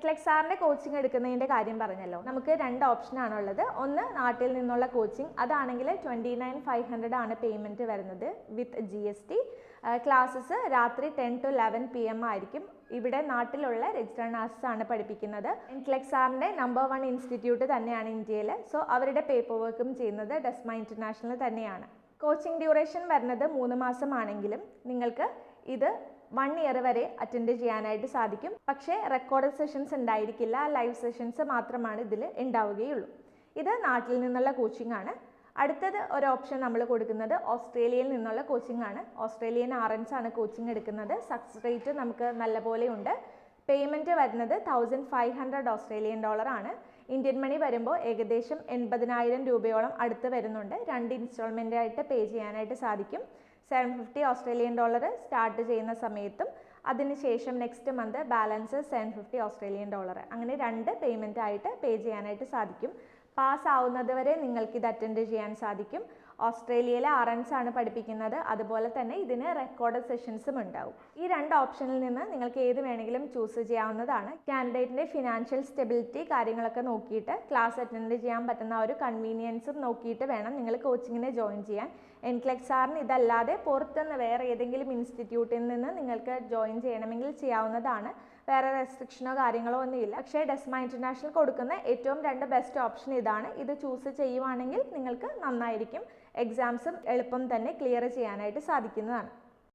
NCLEX ആറിൻ്റെ coaching എടുക്കുന്നതിൻ്റെ കാര്യം പറഞ്ഞല്ലോ. നമുക്ക് 2 ഓപ്ഷനാണുള്ളത്. ഒന്ന് നാട്ടിൽ നിന്നുള്ള കോച്ചിങ്, അതാണെങ്കിൽ 29,500 ആണ് പേയ്മെൻറ്റ് വരുന്നത് വിത്ത് GST. ക്ലാസ്സസ് രാത്രി 10 to 11 PM ആയിരിക്കും. ഇവിടെ നാട്ടിലുള്ള രജിസ്റ്റേർഡ് നഴ്സസ് ആണ് പഠിപ്പിക്കുന്നത്. എൻക്ലെക്സ് ആറിൻ്റെ നമ്പർ 1 ഇൻസ്റ്റിറ്റ്യൂട്ട് തന്നെയാണ് ഇന്ത്യയിൽ. സോ അവരുടെ പേപ്പർ വർക്കും ചെയ്യുന്നത് ഡെസ്മ ഇൻ്റർനാഷണൽ തന്നെയാണ്. കോച്ചിങ് ഡ്യൂറേഷൻ വരുന്നത് 3 മാസമാണെങ്കിലും നിങ്ങൾക്ക് ഇത് 1 ഇയർ വരെ അറ്റൻഡ് ചെയ്യാനായിട്ട് സാധിക്കും. പക്ഷേ റെക്കോർഡ് സെഷൻസ് ഉണ്ടായിരിക്കില്ല, ലൈവ് സെഷൻസ് മാത്രമാണ് ഇതിൽ ഉണ്ടാവുകയുള്ളൂ. ഇത് നാട്ടിൽ നിന്നുള്ള കോച്ചിങ് ആണ്. അടുത്തത് ഒരു ഓപ്ഷൻ നമ്മൾ കൊടുക്കുന്നത് ഓസ്ട്രേലിയയിൽ നിന്നുള്ള കോച്ചിങ് ആണ്. ഓസ്ട്രേലിയൻ RNs ആണ് കോച്ചിങ് എടുക്കുന്നത്. സക്സസ് റേറ്റ് നമുക്ക് നല്ലപോലെ ഉണ്ട്. പേയ്മെൻറ്റ് വരുന്നത് 1,500 ഓസ്ട്രേലിയൻ ഡോളർ ആണ്. ഇന്ത്യൻ മണി വരുമ്പോൾ ഏകദേശം 80,000 രൂപയോളം അടുത്ത് വരുന്നുണ്ട്. 2 ഇൻസ്റ്റാൾമെൻ്റ് ആയിട്ട് പേ ചെയ്യാനായിട്ട് സാധിക്കും. 750 ഓസ്ട്രേലിയൻ ഡോളർ സ്റ്റാർട്ട് ചെയ്യുന്ന സമയത്തും അതിനുശേഷം next month balance 750 Australian dollar, അങ്ങനെ 2 പേയ്മെൻ്റ് ആയിട്ട് പേ ചെയ്യാനായിട്ട് സാധിക്കും. പാസ് ആവുന്നത് വരെ നിങ്ങൾക്ക് ഇത് അറ്റൻഡ് ചെയ്യാൻ സാധിക്കും. ഓസ്ട്രേലിയയിലെ RNs ആണ് പഠിപ്പിക്കുന്നത്. അതുപോലെ തന്നെ ഇതിന് റെക്കോർഡ് സെഷൻസും ഉണ്ടാവും. ഈ 2 ഓപ്ഷനിൽ നിന്ന് നിങ്ങൾക്ക് ഏത് വേണമെങ്കിലും ചൂസ് ചെയ്യാവുന്നതാണ്. കാൻഡിഡേറ്റിൻ്റെ ഫിനാൻഷ്യൽ സ്റ്റെബിലിറ്റി കാര്യങ്ങളൊക്കെ നോക്കിയിട്ട് ക്ലാസ് അറ്റൻഡ് ചെയ്യാൻ പറ്റുന്ന ഒരു കൺവീനിയൻസും നോക്കിയിട്ട് വേണം നിങ്ങൾ കോച്ചിങ്ങിന് ജോയിൻ ചെയ്യാൻ. എൻക്ലെക്സ് ആറിന് ഇതല്ലാതെ പുറത്തുനിന്ന് വേറെ ഏതെങ്കിലും ഇൻസ്റ്റിറ്റ്യൂട്ടിൽ നിന്ന് നിങ്ങൾക്ക് ജോയിൻ ചെയ്യണമെങ്കിൽ ചെയ്യാവുന്നതാണ്. വേറെ റെസ്ട്രിക്ഷനോ കാര്യങ്ങളോ ഒന്നുമില്ല. പക്ഷേ ഡെസ്മ ഇൻ്റർനാഷണൽ കൊടുക്കുന്ന ഏറ്റവും 2 ബെസ്റ്റ് ഓപ്ഷൻ ഇതാണ്. ഇത് ചൂസ് ചെയ്യുവാണെങ്കിൽ നിങ്ങൾക്ക് നന്നായിരിക്കും. എക്സാംസും എളുപ്പം തന്നെ ക്ലിയർ ചെയ്യാനായിട്ട് സാധിക്കുന്നതാണ്.